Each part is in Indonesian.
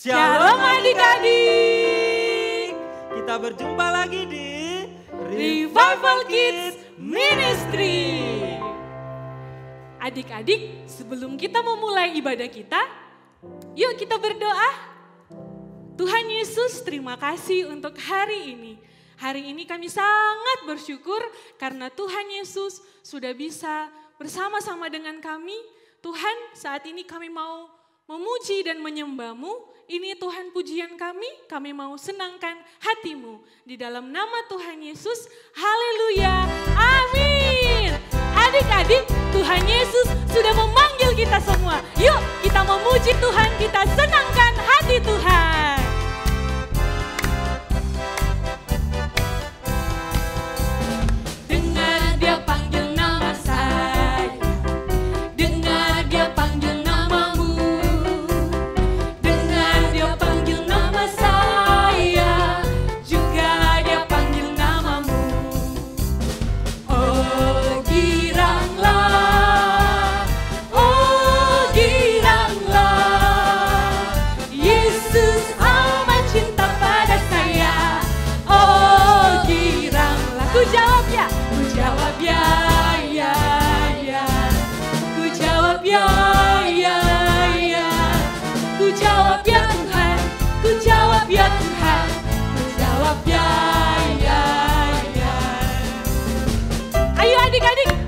Shalom adik-adik. Kita berjumpa lagi di Revival Kids Ministry. Adik-adik, sebelum kita memulai ibadah kita, yuk kita berdoa. Tuhan Yesus, terima kasih untuk hari ini. Hari ini kami sangat bersyukur karena Tuhan Yesus sudah bisa bersama-sama dengan kami. Tuhan, saat ini kami mau memuji dan menyembah-Mu. Ini Tuhan pujian kami mau senangkan hati-Mu. Di dalam nama Tuhan Yesus, haleluya, amin. Adik-adik, Tuhan Yesus sudah memanggil kita semua. Yuk kita memuji Tuhan, kita senangkan hati Tuhan.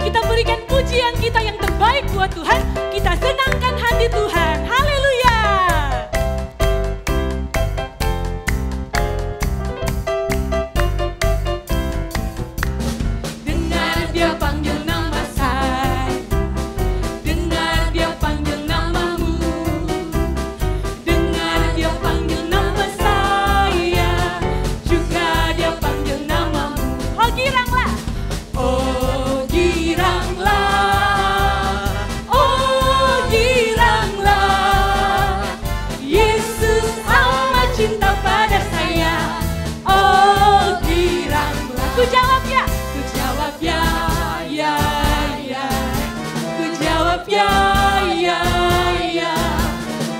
Kita berikan pujian kita yang terbaik buat Tuhan. Kita senangkan hati Tuhan. Haleluya. Dengar dia panggil nama saya. Dengar dia panggil namamu. Dengar dia panggil nama saya. Juga dia panggil namamu. Oh giranglah. Oh ku jawab ya, ya, ya. Ku jawab ya, ya, ya.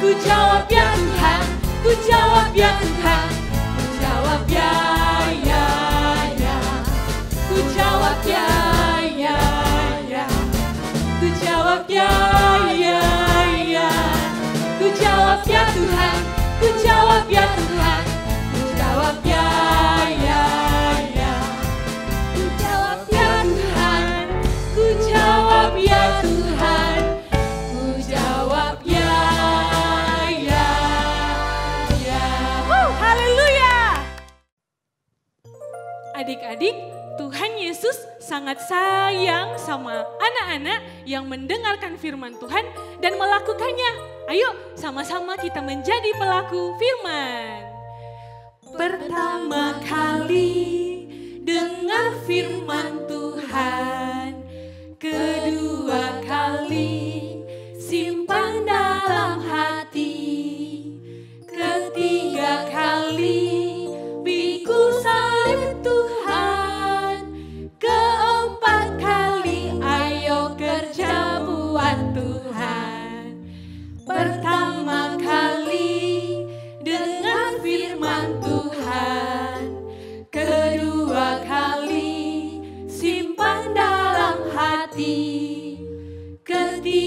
Ku jawab ya Tuhan, ku jawab ya Tuhan. Ku jawab ya, ya, ya. Ku jawab ya, ya, ya. Ku jawab ya, ya, ya. Ku jawab ya Tuhan, ku jawab ya Tuhan. Ku jawab ya, ya. Ya Tuhan, ku jawab ya, ya, ya. Haleluya. Adik-adik, Tuhan Yesus sangat sayang sama anak-anak yang mendengarkan firman Tuhan dan melakukannya. Ayo sama-sama kita menjadi pelaku firman. Pertama kali dengar firman Tuhan, kedua kali simpan dalam hati, ketiga kali pikul salib Tuhan, keempat kali ayo kerja buat Tuhan. Pertama kali dengar firman Tuhan, kedua kali simpan dalam hati, ketiga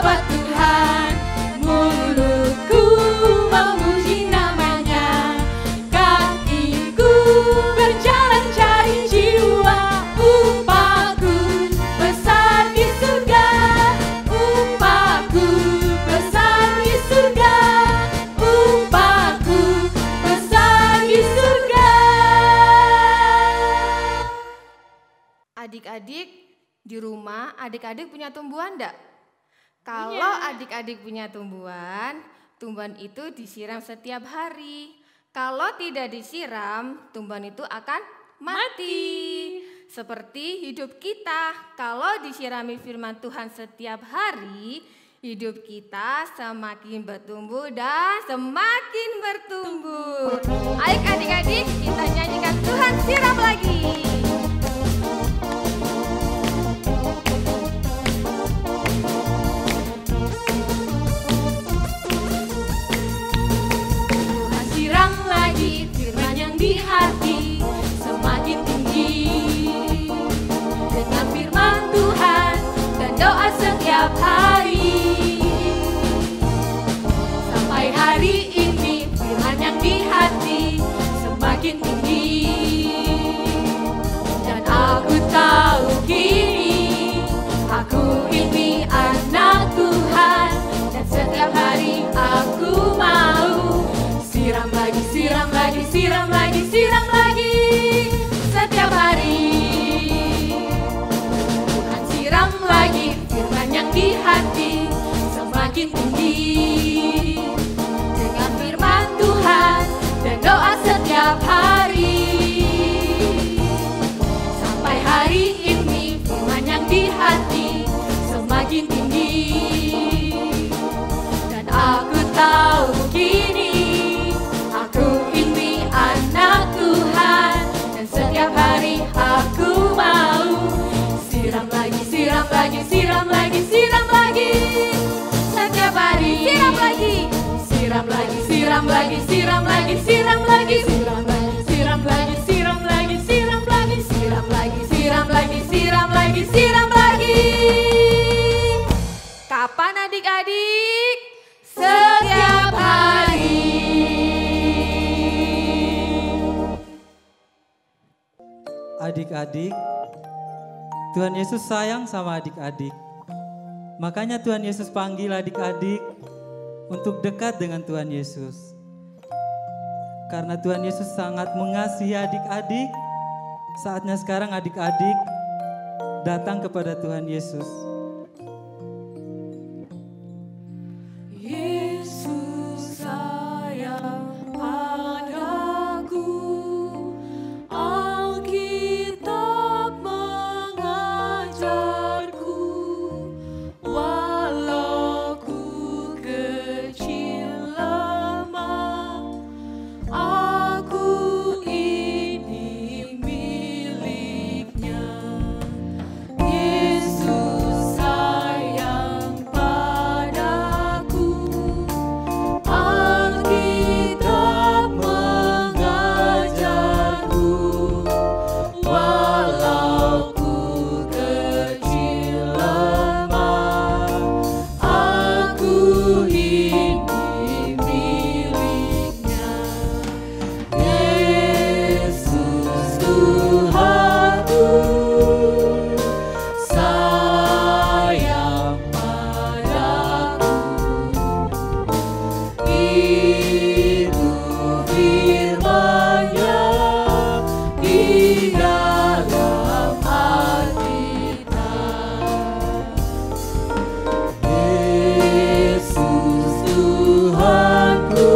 buat Tuhan, mulutku memuji namanya, kakiku berjalan cari jiwa, upahku besar di surga, upahku besar di surga, upahku besar di surga. Adik-adik di rumah, adik-adik punya tumbuhan enggak? Kalau adik-adik punya tumbuhan, tumbuhan itu disiram setiap hari. Kalau tidak disiram, tumbuhan itu akan mati. Seperti hidup kita, kalau disirami firman Tuhan setiap hari, hidup kita semakin bertumbuh dan semakin bertumbuh. Ayo adik-adik, kita nyanyikan Tuhan siram lagi. Di hati semakin tinggi dengan firman Tuhan dan doa setiap hari. Sampai hari ini firman yang di hati semakin tinggi, dan aku tahu kini aku ini anak Tuhan, dan setiap hari aku mau siram lagi, siram lagi, siram lagi, siram lagi setiap hari. Tuhan siram lagi firman yang di hati semakin tinggi dengan firman Tuhan dan doa setiap hari. Sampai hari ini firman yang di hati semakin tinggi, dan aku tahu kini anak Tuhan, dan setiap hari aku mau siram lagi, siram lagi, siram lagi, siram lagi setiap hari. Siram lagi, siram lagi, siram lagi, siram lagi, siram lagi, siram lagi, siram lagi, siram lagi, siram lagi, siram lagi, siram lagi, siram lagi, siram lagi. Kapan adik-adik? Setiap hari. Adik-adik, Tuhan Yesus sayang sama adik-adik. Makanya Tuhan Yesus panggil adik-adik untuk dekat dengan Tuhan Yesus. Karena Tuhan Yesus sangat mengasihi adik-adik, saatnya sekarang adik-adik datang kepada Tuhan Yesus. Yesus sayang padaku, walau ku kecil lemah, aku ini miliknya. Yesus sayang padaku, Alkitab mengajarku, walau ku kecil lemah, aku ini miliknya. Yesus Tuhanku sayang padaku, itu firman-Nya di dalam Alkitab. Yesus Tuhanku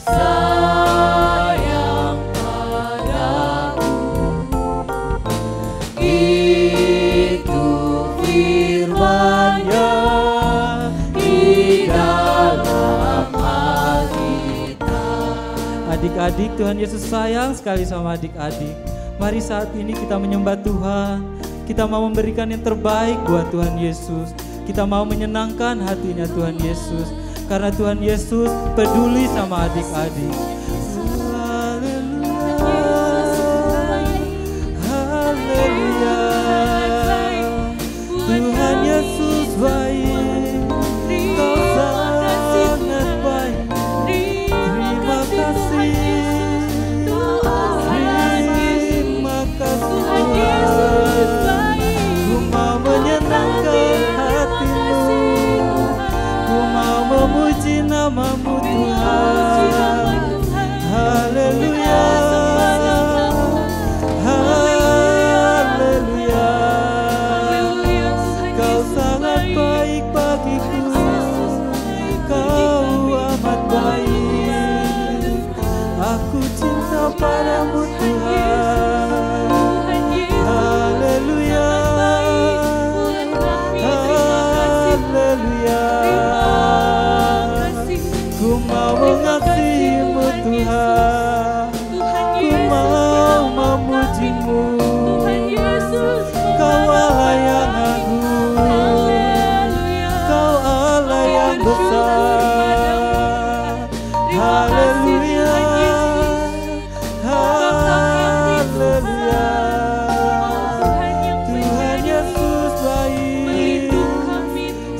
sayang padaku, itu firman-Nya di dalam Alkitab. Adik-adik, Tuhan Yesus sayang sekali sama adik-adik. Mari saat ini kita menyembah Tuhan. Kita mau memberikan yang terbaik buat Tuhan Yesus. Kita mau menyenangkan hatinya Tuhan Yesus. Karena Tuhan Yesus peduli sama adik-adik. Haleluya. Tuhan Yesus kepadamu Tuhan. Haleluya. Haleluya. Ku mau mengasihimu Tuhan. Ku mau memujimu. Kau Allah yang agung. Kau Allah yang besar. Haleluya. Haleluya. Tuhan Yesus baik,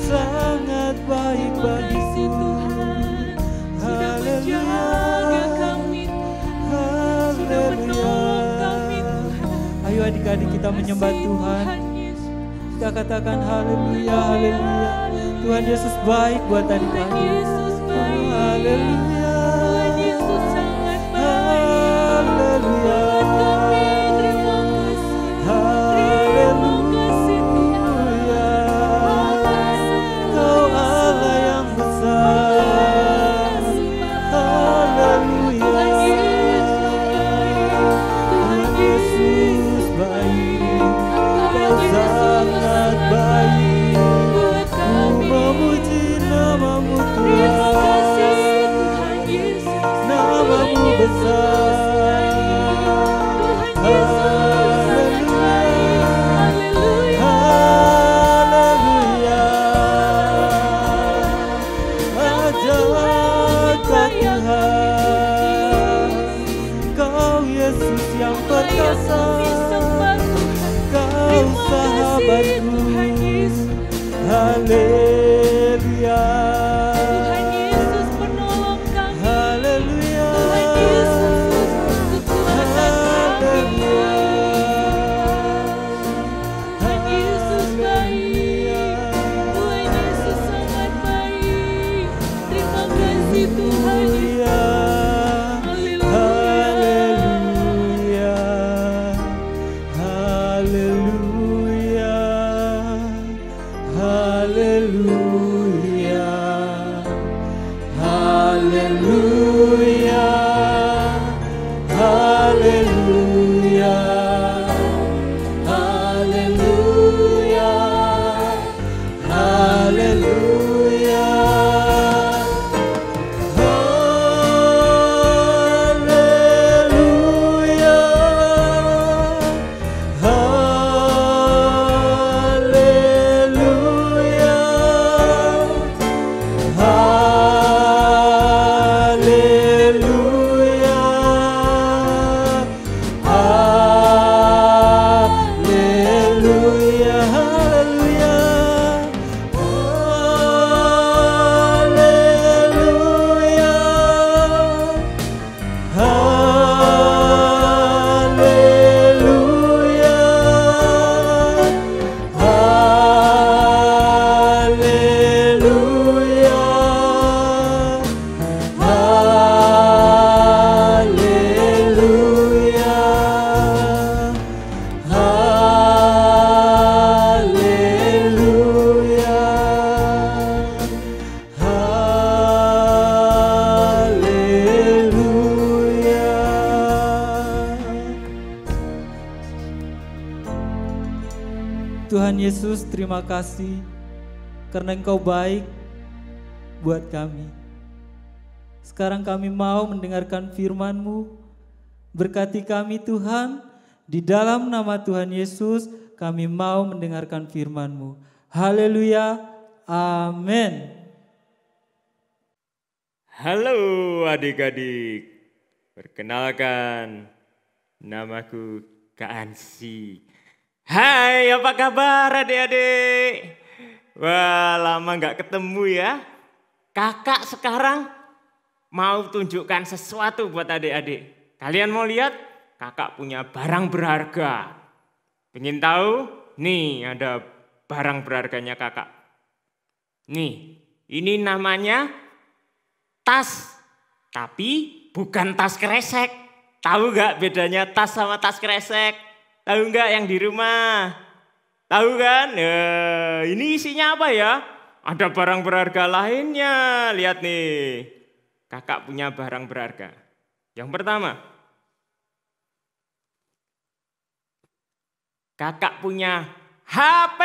sangat baik bagiku. Haleluya. Haleluya. Ayo adik-adik kita menyembah Tuhan. Kita katakan haleluya, haleluya. Tuhan Yesus baik buat adik-adik. Haleluya. Haleluya. Haleluya. Kau Allah yang besar. Haleluya. Tuhan Yesus baik. Kau sangat baik. Ku memuji namamu Tuhan. Namamu besar. Haleluya. Haleluya. Ajaibkah Tuhan, Kau Yesus yang perkasa. Kau sahabatku. Haleluya. Haleluya. Haleluya. Haleluya. Haleluya. Haleluya. Haleluya. Haleluya. Haleluya. Haleluya. Tuhan Yesus, terima kasih karena Engkau baik buat kami. Sekarang kami mau mendengarkan firman-Mu. Berkati kami Tuhan, di dalam nama Tuhan Yesus kami mau mendengarkan firman-Mu. Haleluya, amin. Halo adik-adik, perkenalkan namaku Kak Ansi. Hai, apa kabar adik-adik? Wah, lama gak ketemu ya. Kakak sekarang mau tunjukkan sesuatu buat adik-adik. Kalian mau lihat? Kakak punya barang berharga. Pengen tahu? Nih ada barang berharganya kakak. Nih, ini namanya tas. Tapi bukan tas kresek. Tahu gak bedanya tas sama tas kresek? Tahu nggak yang di rumah? Tahu kan? Ini isinya apa ya? Ada barang berharga lainnya. Lihat nih, kakak punya barang berharga. Yang pertama, kakak punya HP.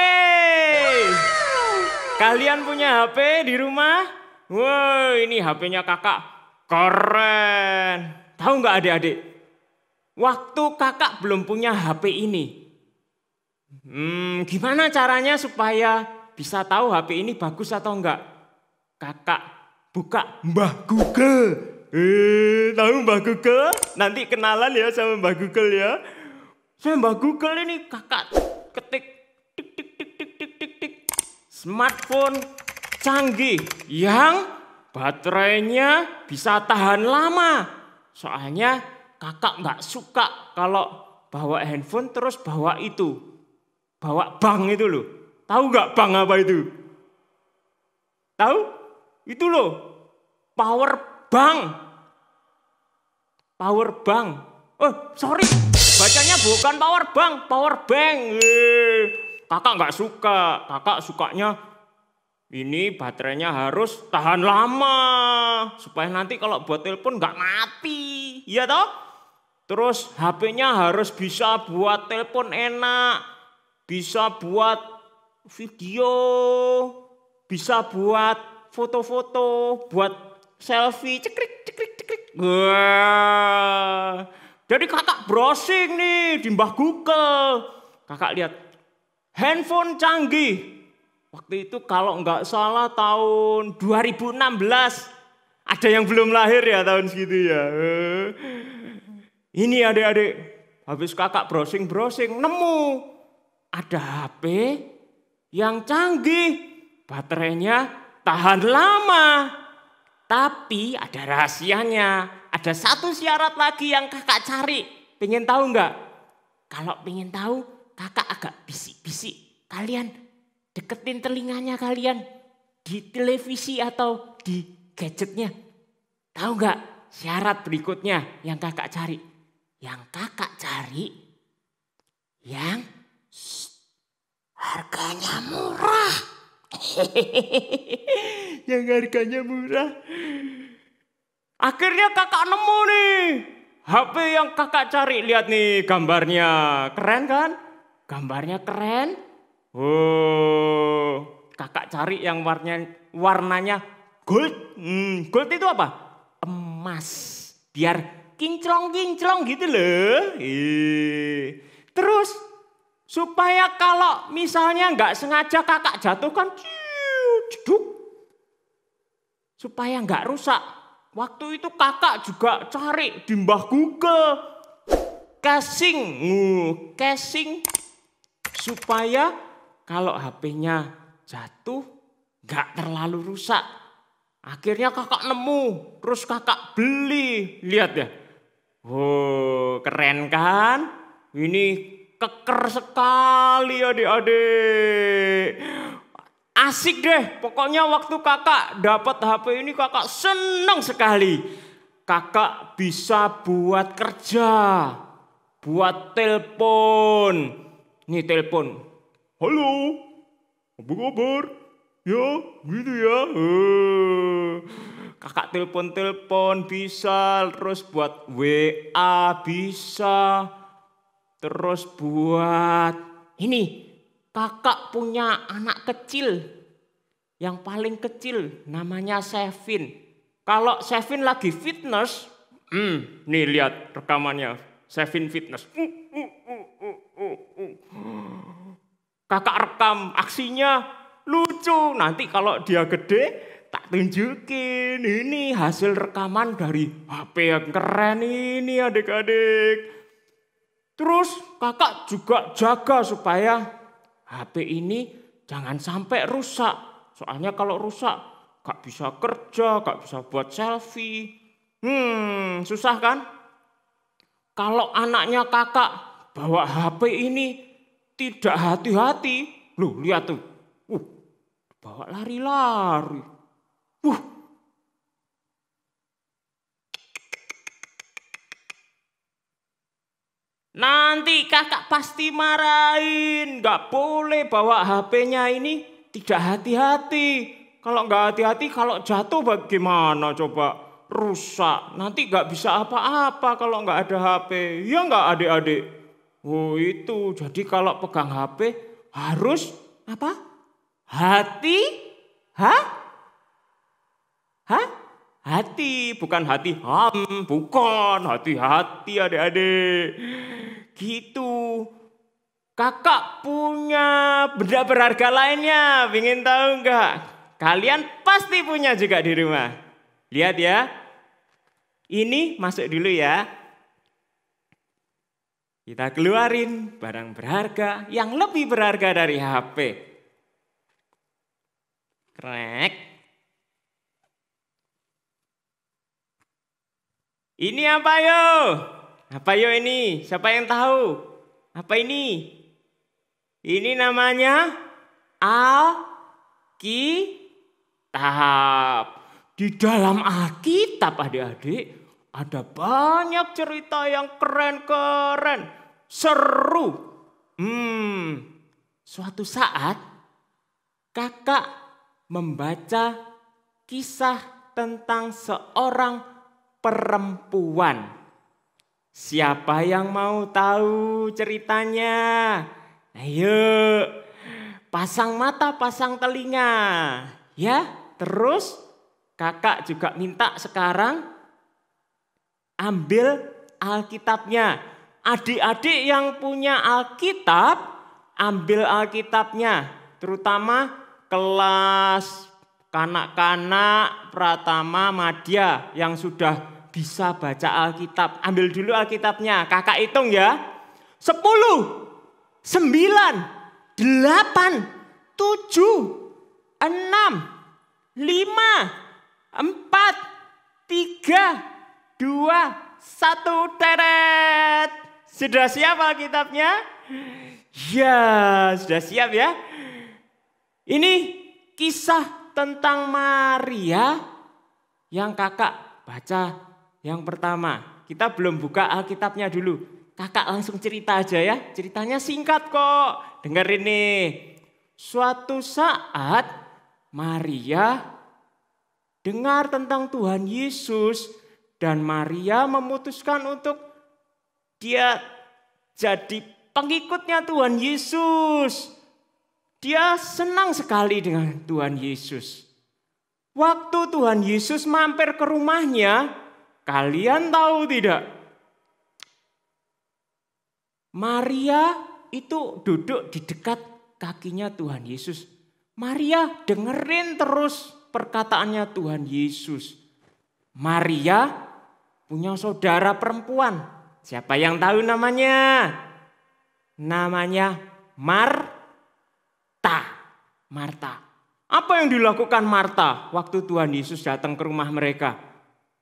Kalian punya HP di rumah? Wah, ini HP-nya kakak keren. Tahu nggak adik-adik? Waktu kakak belum punya HP ini, gimana caranya supaya bisa tahu HP ini bagus atau enggak? Kakak buka Mbah Google. Tahu Mbah Google? Nanti kenalan ya sama Mbah Google ya. Sama Mbah Google ini kakak ketik tik tik tik tik tik tik tik. Smartphone canggih yang baterainya bisa tahan lama. Soalnya kakak nggak suka kalau bawa handphone terus bawa itu. Bawa bank itu loh. Tahu nggak bank apa itu? Tahu? Itu loh. Power bank. Power bank. Oh sorry. Bacanya bukan power bank. Power bank. Kakak nggak suka. Kakak sukanya ini baterainya harus tahan lama. Supaya nanti kalau buat telepon nggak mati. Iya toh? Terus HP-nya harus bisa buat telepon enak. Bisa buat video. Bisa buat foto-foto. Buat selfie. Cekrik, cekrik, cekrik. Wah. Jadi kakak browsing nih di Mbah Google. Kakak lihat handphone canggih. Waktu itu kalau nggak salah tahun 2016. Ada yang belum lahir ya tahun segitu ya. Ini adik-adik. Habis kakak browsing-browsing nemu. Ada HP yang canggih. Baterainya tahan lama. Tapi ada rahasianya. Ada satu syarat lagi yang kakak cari. Pengen tahu nggak? Kalau pengen tahu kakak agak bisik-bisik. Kalian deketin telinganya kalian di televisi atau di gadgetnya. Tahu nggak syarat berikutnya yang kakak cari? Yang kakak cari yang harganya murah. Yang harganya murah. Akhirnya kakak nemu nih HP yang kakak cari. Lihat nih gambarnya. Keren kan? Gambarnya keren. Oh, kakak cari yang warnanya gold. Gold itu apa? Emas. Biar kinclong-kinclong gitu loh. Terus supaya kalau misalnya nggak sengaja kakak jatuhkan, supaya nggak rusak. Waktu itu kakak juga cari di Mbah Google casing, casing supaya kalau HP-nya jatuh nggak terlalu rusak. Akhirnya kakak nemu, terus kakak beli. Lihat ya, oh keren kan? Ini keker sekali adik-adik. Asik deh, pokoknya waktu kakak dapat HP ini kakak senang sekali. Kakak bisa buat kerja, buat telepon. Nih telepon, halo, apa kabar? Ya, gitu ya. Kakak telepon-telepon bisa, terus buat WA bisa, terus buat ini. Kakak punya anak kecil, yang paling kecil namanya Sevin. Kalau Sevin lagi fitness, nih lihat rekamannya Sevin fitness. Kakak rekam aksinya lucu. Nanti kalau dia gede tak tunjukin. Ini hasil rekaman dari HP yang keren ini adik-adik. Terus kakak juga jaga supaya HP ini jangan sampai rusak. Soalnya kalau rusak gak bisa kerja, gak bisa buat selfie. Susah kan? Kalau anaknya kakak bawa HP ini tidak hati-hati. Loh lihat tuh. Bawa lari-lari. Nanti kakak pasti marahin. Gak boleh bawa HP-nya ini tidak hati-hati. Kalau gak hati-hati, kalau jatuh bagaimana coba? Rusak. Nanti gak bisa apa-apa kalau gak ada HP. Ya gak adik-adik? Oh itu, jadi kalau pegang HP harus apa? Hati? Hati, bukan hati bukan hati-hati adik-adik. Gitu. Kakak punya benda berharga lainnya, ingin tahu enggak? Kalian pasti punya juga di rumah. Lihat ya. Ini masuk dulu ya. Kita keluarin barang berharga yang lebih berharga dari HP. Krek. Ini apa yo? Apa yo ini? Siapa yang tahu? Apa ini? Ini namanya Alkitab. Di dalam Alkitab adik-adik ada banyak cerita yang keren-keren, seru. Suatu saat kakak membaca kisah tentang seorang perempuan. Siapa yang mau tahu ceritanya? Ayo, pasang mata, pasang telinga. Ya, terus kakak juga minta sekarang ambil Alkitabnya. Adik-adik yang punya Alkitab, ambil Alkitabnya. Terutama kelas kanak-kanak Pratama Madya yang sudah bisa baca Alkitab. Ambil dulu Alkitabnya. Kakak hitung ya. 10, 9, 8, 7, 6, 5, 4, 3, 2, 1, teret. Sudah siap Alkitabnya? Ya, sudah siap ya. Ini kisah tentang Maria yang kakak baca yang pertama. Kita belum buka Alkitabnya dulu. Kakak langsung cerita aja ya. Ceritanya singkat kok. Dengerin nih. Suatu saat Maria dengar tentang Tuhan Yesus. Dan Maria memutuskan untuk dia jadi pengikutnya Tuhan Yesus. Dia senang sekali dengan Tuhan Yesus. Waktu Tuhan Yesus mampir ke rumahnya, kalian tahu tidak? Maria itu duduk di dekat kakinya Tuhan Yesus. Maria dengerin terus perkataannya Tuhan Yesus. Maria punya saudara perempuan. Siapa yang tahu namanya? Namanya Marta. Apa yang dilakukan Marta waktu Tuhan Yesus datang ke rumah mereka?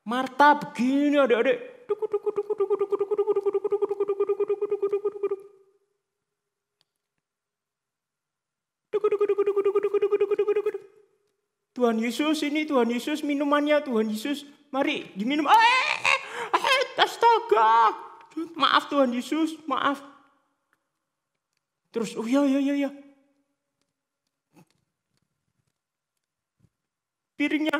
Marta begini adik-adik. Tuhan Yesus ini, Tuhan Yesus minumannya, Tuhan Yesus. Mari diminum. Astaga. Maaf Tuhan Yesus, maaf. Terus, oh ya. Piringnya.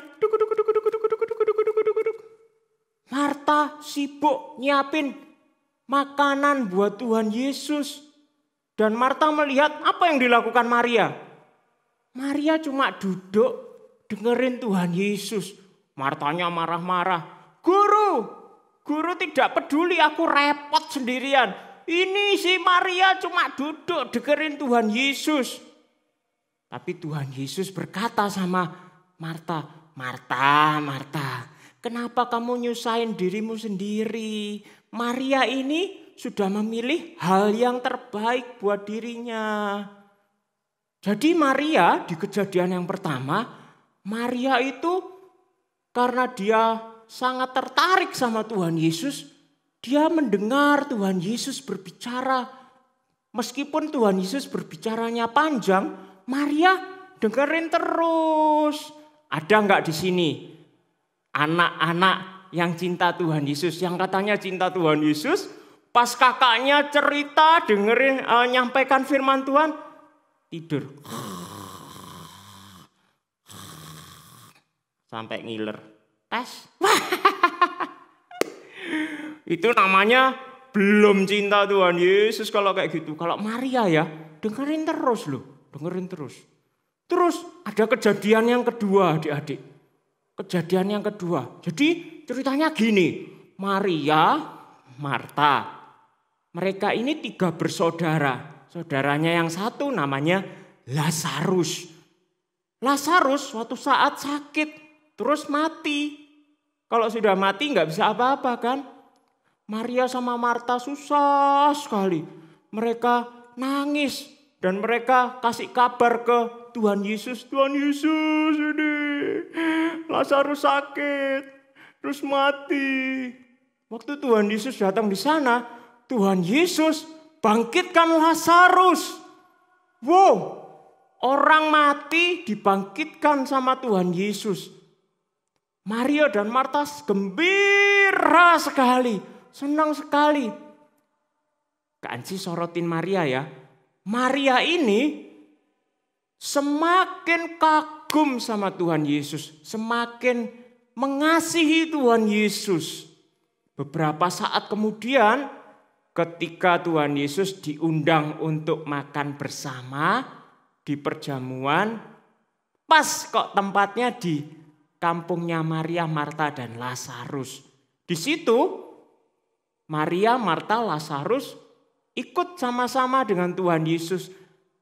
Marta sibuk nyiapin makanan buat Tuhan Yesus. Dan Marta melihat apa yang dilakukan Maria. Maria cuma duduk dengerin Tuhan Yesus. Martanya marah-marah. Guru tidak peduli, aku repot sendirian. Ini si Maria cuma duduk dengerin Tuhan Yesus. Tapi Tuhan Yesus berkata sama Marta, kenapa kamu nyusahin dirimu sendiri? Maria ini sudah memilih hal yang terbaik buat dirinya. Jadi Maria di kejadian yang pertama, Maria itu karena dia sangat tertarik sama Tuhan Yesus, dia mendengar Tuhan Yesus berbicara. Meskipun Tuhan Yesus berbicaranya panjang, Maria dengerin terus. Ada enggak di sini anak-anak yang cinta Tuhan Yesus, yang katanya cinta Tuhan Yesus, pas kakaknya cerita dengerin nyampaikan firman Tuhan, tidur. Sampai ngiler. Tes. Itu namanya belum cinta Tuhan Yesus kalau kayak gitu. Kalau Maria ya, dengerin terus loh, dengerin terus. Terus ada kejadian yang kedua, adik-adik. Kejadian yang kedua. Jadi ceritanya gini, Maria, Marta, mereka ini 3 bersaudara. Saudaranya yang satu namanya Lazarus. Lazarus suatu saat sakit, terus mati. Kalau sudah mati nggak bisa apa-apa kan? Maria sama Marta susah sekali. Mereka nangis dan mereka kasih kabar ke Tuhan Yesus. Tuhan Yesus, ini Lazarus sakit, terus mati. Waktu Tuhan Yesus datang di sana, Tuhan Yesus bangkitkan Lazarus. Wow, orang mati dibangkitkan sama Tuhan Yesus. Maria dan Marta gembira sekali. Senang sekali. Kak Anci sorotin Maria ya. Maria ini semakin kagum sama Tuhan Yesus. Semakin mengasihi Tuhan Yesus. Beberapa saat kemudian ketika Tuhan Yesus diundang untuk makan bersama di perjamuan. Pas kok tempatnya di kampungnya Maria, Marta dan Lazarus. Di situ Maria, Marta, Lazarus ikut sama-sama dengan Tuhan Yesus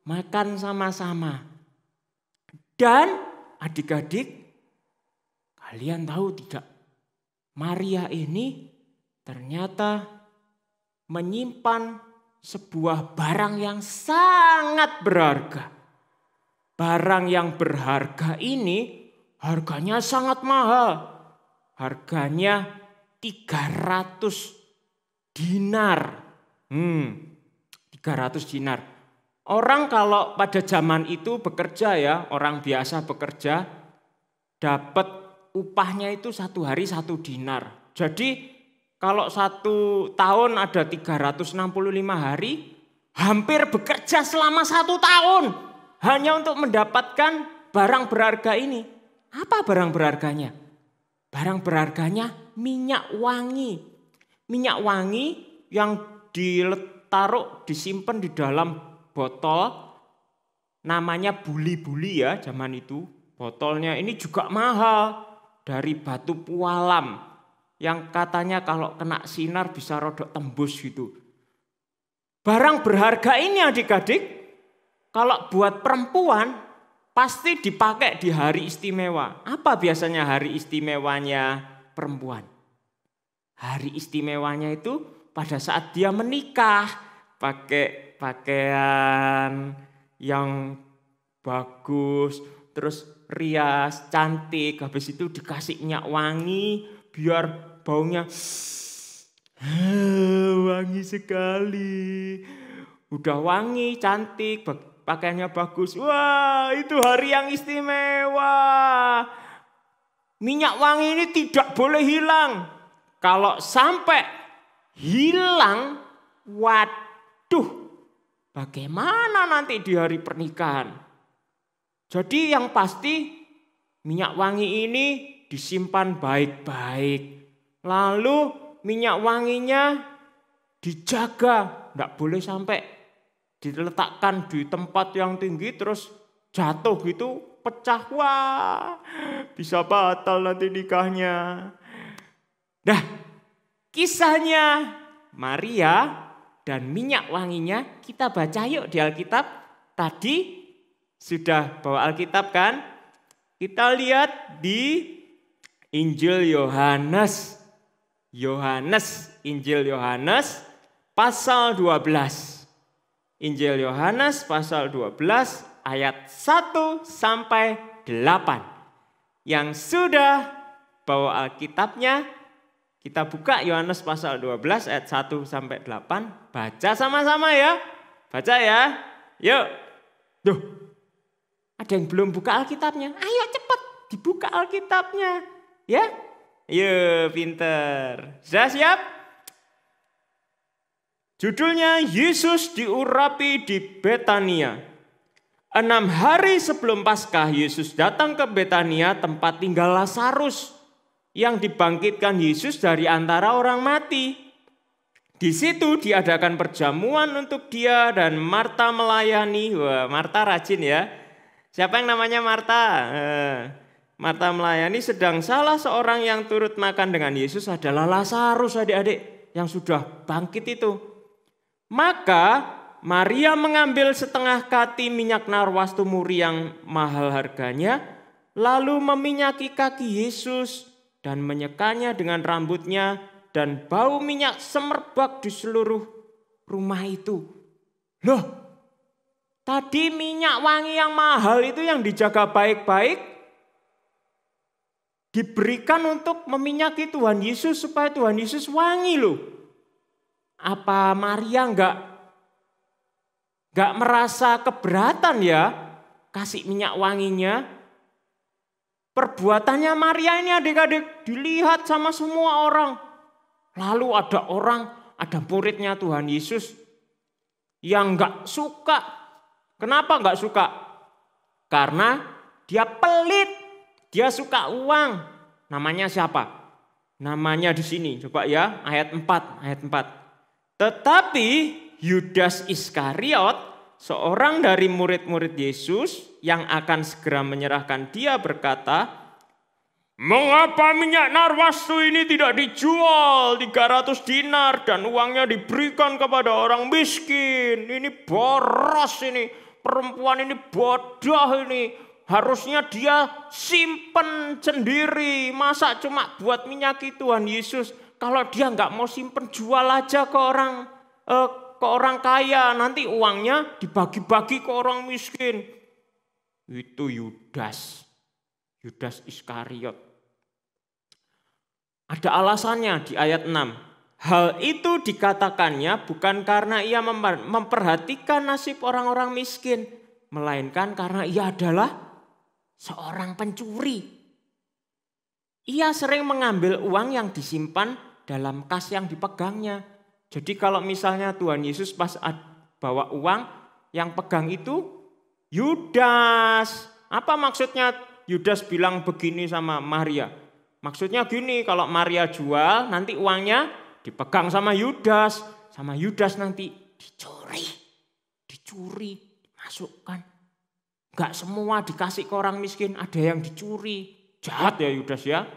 makan sama-sama. Dan adik-adik, kalian tahu tidak? Maria ini ternyata menyimpan sebuah barang yang sangat berharga. Barang yang berharga ini harganya sangat mahal. Harganya 300 dinar. 300 dinar. Orang kalau pada zaman itu bekerja ya, orang biasa bekerja, dapat upahnya itu 1 hari 1 dinar. Jadi kalau 1 tahun ada 365 hari, hampir bekerja selama 1 tahun. Hanya untuk mendapatkan barang berharga ini. Apa barang berharganya? Barang berharganya minyak wangi. Minyak wangi yang ditaruh, disimpan di dalam botol. Namanya buli-buli ya zaman itu. Botolnya ini juga mahal. Dari batu pualam. Yang katanya kalau kena sinar bisa rodok tembus gitu. Barang berharga ini adik-adik. Kalau buat perempuan pasti dipakai di hari istimewa. Apa biasanya hari istimewanya perempuan? Hari istimewanya itu pada saat dia menikah, pakai pakaian yang bagus, terus rias, cantik, habis itu dikasih minyak wangi biar baunya wangi sekali. Udah wangi, cantik, pakaiannya bagus. Wah, itu hari yang istimewa. Minyak wangi ini tidak boleh hilang. Kalau sampai hilang, waduh, bagaimana nanti di hari pernikahan? Jadi yang pasti minyak wangi ini disimpan baik-baik. Lalu minyak wanginya dijaga, tidak boleh sampai diletakkan di tempat yang tinggi terus jatuh gitu, pecah. Wah, bisa batal nanti nikahnya. Nah, kisahnya Maria dan minyak wanginya kita baca yuk di Alkitab. Tadi sudah bawa Alkitab kan? Kita lihat di Injil Yohanes. Injil Yohanes pasal 12. Injil Yohanes pasal 12 ayat 1 sampai 8. Yang sudah bawa Alkitabnya, kita buka Yohanes pasal 12 ayat 1 sampai 8. Baca sama-sama ya. Baca ya. Yuk. Duh. Ada yang belum buka Alkitabnya? Ayo cepat dibuka Alkitabnya. Ya. Yuk, pinter. Sudah siap? Judulnya Yesus diurapi di Betania. 6 hari sebelum Paskah Yesus datang ke Betania, tempat tinggal Lazarus yang dibangkitkan Yesus dari antara orang mati. Di Di situ diadakan perjamuan untuk dia dan Marta melayani. Wah, Marta rajin ya. Siapa yang namanya Marta? Marta melayani, sedang salah seorang yang turut makan dengan Yesus adalah Lazarus, adik-adik, yang sudah bangkit itu. Maka Maria mengambil setengah kati minyak narwastu muri yang mahal harganya, lalu meminyaki kaki Yesus dan menyekanya dengan rambutnya, dan bau minyak semerbak di seluruh rumah itu. Loh, tadi minyak wangi yang mahal itu yang dijaga baik-baik, diberikan untuk meminyaki Tuhan Yesus supaya Tuhan Yesus wangi loh. Apa Maria enggak merasa keberatan ya kasih minyak wanginya? Perbuatannya Maria ini adik-adik dilihat sama semua orang. Lalu ada muridnya Tuhan Yesus yang enggak suka. Kenapa enggak suka? Karena dia pelit. Dia suka uang. Namanya siapa? Namanya di sini. Coba ya, ayat 4. Tetapi Yudas Iskariot, seorang dari murid-murid Yesus yang akan segera menyerahkan dia, berkata, "Mengapa minyak narwastu ini tidak dijual 300 dinar dan uangnya diberikan kepada orang miskin? Ini boros ini, perempuan ini bodoh ini. Harusnya dia simpen sendiri. Masa cuma buat minyaki Tuhan Yesus? Kalau dia nggak mau simpen, jual aja ke orang kaya. Nanti uangnya dibagi-bagi ke orang miskin." Itu Yudas Iskariot. Ada alasannya di ayat 6. Hal itu dikatakannya bukan karena ia memperhatikan nasib orang-orang miskin, melainkan karena ia adalah seorang pencuri. Ia sering mengambil uang yang disimpan dalam kas yang dipegangnya. Jadi kalau misalnya Tuhan Yesus pas bawa uang, yang pegang itu Yudas. Apa maksudnya Yudas bilang begini sama Maria? Maksudnya gini, kalau Maria jual nanti uangnya dipegang sama Yudas. Sama Yudas nanti dicuri, dimasukkan. Gak semua dikasih ke orang miskin, ada yang dicuri. Jahat ya Yudas ya.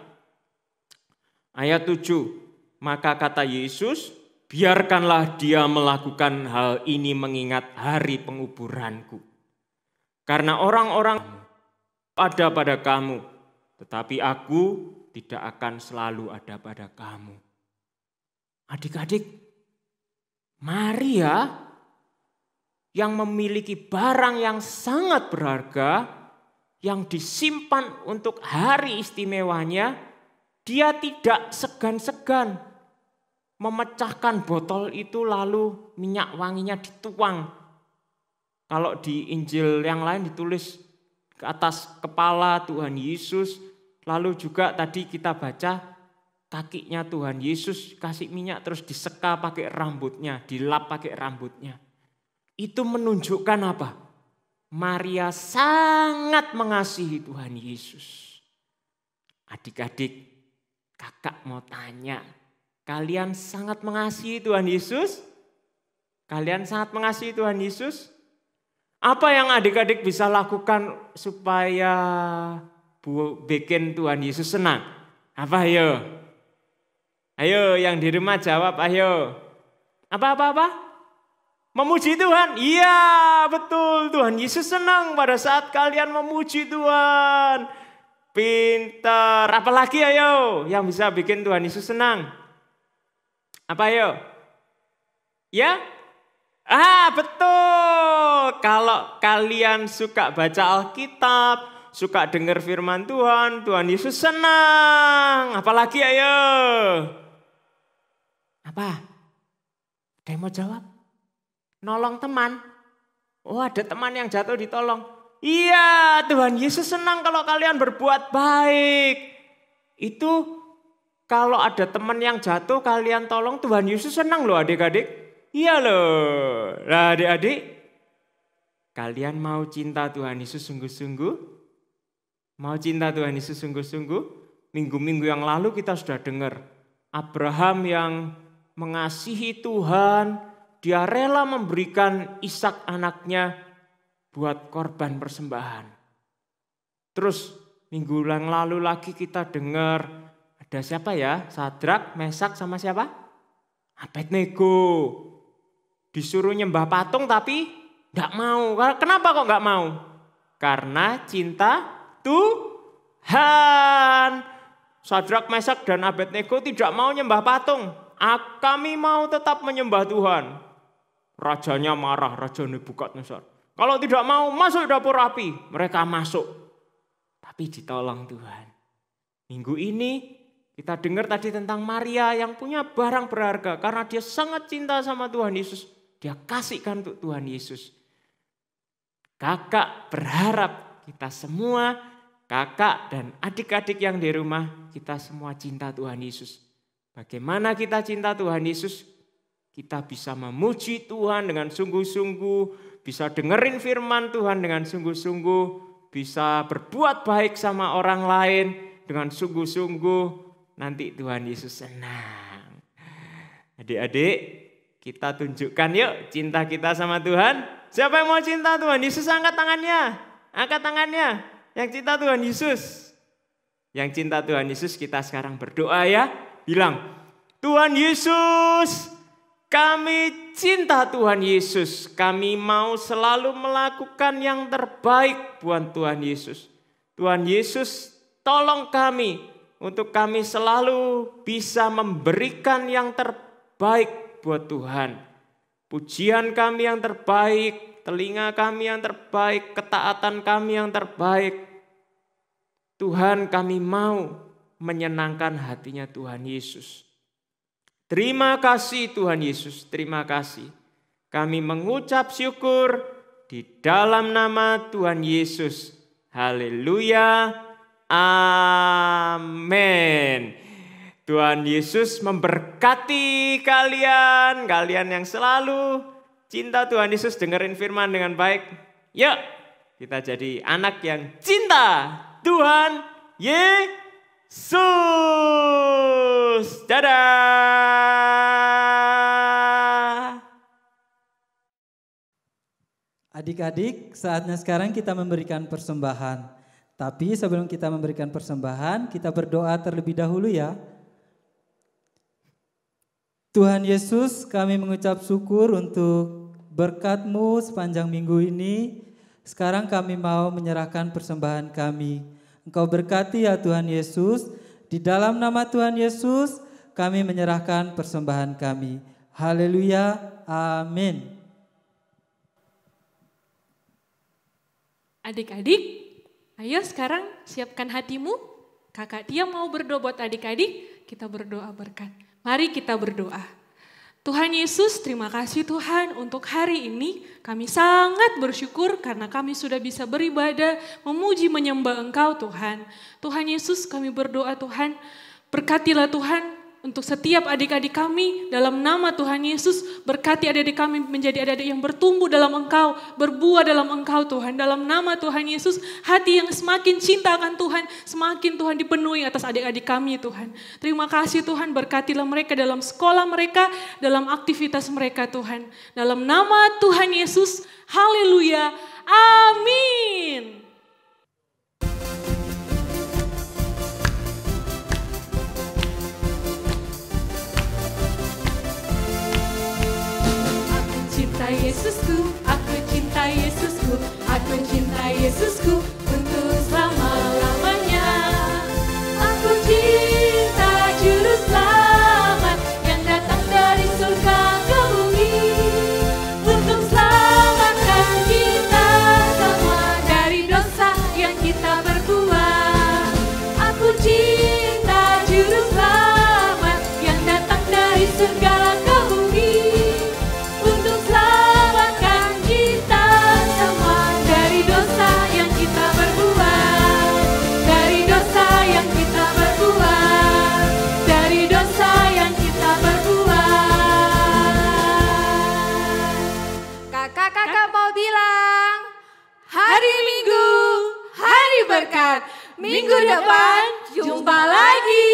Ayat 7. Maka kata Yesus, "Biarkanlah dia melakukan hal ini mengingat hari penguburanku. Karena orang-orang ada pada kamu, tetapi aku tidak akan selalu ada pada kamu." Adik-adik, Maria yang memiliki barang yang sangat berharga, yang disimpan untuk hari istimewanya, dia tidak segan-segan memecahkan botol itu lalu minyak wanginya dituang. Kalau di Injil yang lain ditulis ke atas kepala Tuhan Yesus, lalu juga tadi kita baca kakinya Tuhan Yesus kasih minyak terus diseka pakai rambutnya, dilap pakai rambutnya. Itu menunjukkan apa? Maria sangat mengasihi Tuhan Yesus. Adik-adik, kakak mau tanya, kalian sangat mengasihi Tuhan Yesus? Kalian sangat mengasihi Tuhan Yesus? Apa yang adik-adik bisa lakukan supaya bikin Tuhan Yesus senang? Apa ayo? Ayo yang di rumah jawab ayo. Apa? Memuji Tuhan. Iya betul, Tuhan Yesus senang pada saat kalian memuji Tuhan. Pintar. Apalagi ayo yang bisa bikin Tuhan Yesus senang? Apa ayo? Ya? Betul. Kalau kalian suka baca Alkitab, suka dengar firman Tuhan, Tuhan Yesus senang. Apalagi ayo? Apa? Ada yang mau jawab? Nolong teman. Oh, ada teman yang jatuh ditolong. Iya, Tuhan Yesus senang kalau kalian berbuat baik. Itu kalau ada teman yang jatuh kalian tolong, Tuhan Yesus senang loh adik-adik. Iya loh. Nah adik-adik, kalian mau cinta Tuhan Yesus sungguh-sungguh? Mau cinta Tuhan Yesus sungguh-sungguh? Minggu-minggu yang lalu kita sudah dengar Abraham yang mengasihi Tuhan, dia rela memberikan Ishak anaknya buat korban persembahan. Terus minggu yang lalu lagi kita dengar ada siapa ya? Sadrak, Mesak sama siapa? Abednego. Disuruh nyembah patung tapi enggak mau. Kenapa kok enggak mau? Karena cinta Tuhan. Sadrak, Mesak dan Abednego tidak mau nyembah patung. Kami mau tetap menyembah Tuhan. Rajanya marah, Raja Nebukadnezar. Kalau tidak mau masuk dapur api, mereka masuk. Tapi ditolong Tuhan. Minggu ini kita dengar tadi tentang Maria yang punya barang berharga. Karena dia sangat cinta sama Tuhan Yesus. Dia kasihkan untuk Tuhan Yesus. Kakak berharap kita semua, kakak dan adik-adik yang di rumah, kita semua cinta Tuhan Yesus. Bagaimana kita cinta Tuhan Yesus? Kita bisa memuji Tuhan dengan sungguh-sungguh, bisa dengerin firman Tuhan dengan sungguh-sungguh, bisa berbuat baik sama orang lain dengan sungguh-sungguh. Nanti Tuhan Yesus senang. Adik-adik, kita tunjukkan yuk cinta kita sama Tuhan. Siapa yang mau cinta Tuhan Yesus angkat tangannya. Angkat tangannya. Yang cinta Tuhan Yesus. Yang cinta Tuhan Yesus kita sekarang berdoa ya. Bilang, Tuhan Yesus, kami cinta Tuhan Yesus. Kami mau selalu melakukan yang terbaik buat Tuhan Yesus. Tuhan Yesus, tolong kami untuk kami selalu bisa memberikan yang terbaik buat Tuhan. Pujian kami yang terbaik, telinga kami yang terbaik, ketaatan kami yang terbaik. Tuhan, kami mau menyenangkan hatinya Tuhan Yesus. Terima kasih Tuhan Yesus, terima kasih. Kami mengucap syukur di dalam nama Tuhan Yesus. Haleluya, amin. Tuhan Yesus memberkati kalian, kalian yang selalu cinta Tuhan Yesus, dengerin firman dengan baik. Yuk, kita jadi anak yang cinta Tuhan Yesus. Dadah. Adik-adik, saatnya sekarang kita memberikan persembahan. Tapi sebelum kita memberikan persembahan, kita berdoa terlebih dahulu ya. Tuhan Yesus, kami mengucap syukur untuk berkat-Mu sepanjang minggu ini. Sekarang kami mau menyerahkan persembahan kami. Engkau berkati ya Tuhan Yesus. Di dalam nama Tuhan Yesus, kami menyerahkan persembahan kami. Haleluya, amin. Adik-adik, ayo sekarang siapkan hatimu. Kakak Tia mau berdoa buat adik-adik, kita berdoa berkat. Mari kita berdoa. Tuhan Yesus, terima kasih Tuhan untuk hari ini. Kami sangat bersyukur karena kami sudah bisa beribadah, memuji, menyembah Engkau Tuhan. Tuhan Yesus, kami berdoa Tuhan, berkatilah Tuhan untuk setiap adik-adik kami dalam nama Tuhan Yesus. Berkati adik-adik kami menjadi adik-adik yang bertumbuh dalam Engkau, berbuah dalam Engkau Tuhan. Dalam nama Tuhan Yesus, hati yang semakin cinta akan Tuhan, semakin Tuhan dipenuhi atas adik-adik kami Tuhan. Terima kasih Tuhan, berkatilah mereka dalam sekolah mereka, dalam aktivitas mereka Tuhan. Dalam nama Tuhan Yesus, haleluya, amin. Yesusku, aku cinta Yesusku, aku cinta Yesusku untuk selama-lamanya. Aku cinta Juru Selamat yang datang dari surga ke bumi untuk selamatkan kita semua dari dosa yang kita berbuat. Aku cinta Juru Selamat yang datang dari surga ke bumi untuk selamatkan kita semua dari dosa yang kita berbuat, dari dosa yang kita berbuat, dari dosa yang kita berbuat. Kakak-kakak mau bilang, hari Minggu, hari berkat. Minggu depan jumpa lagi.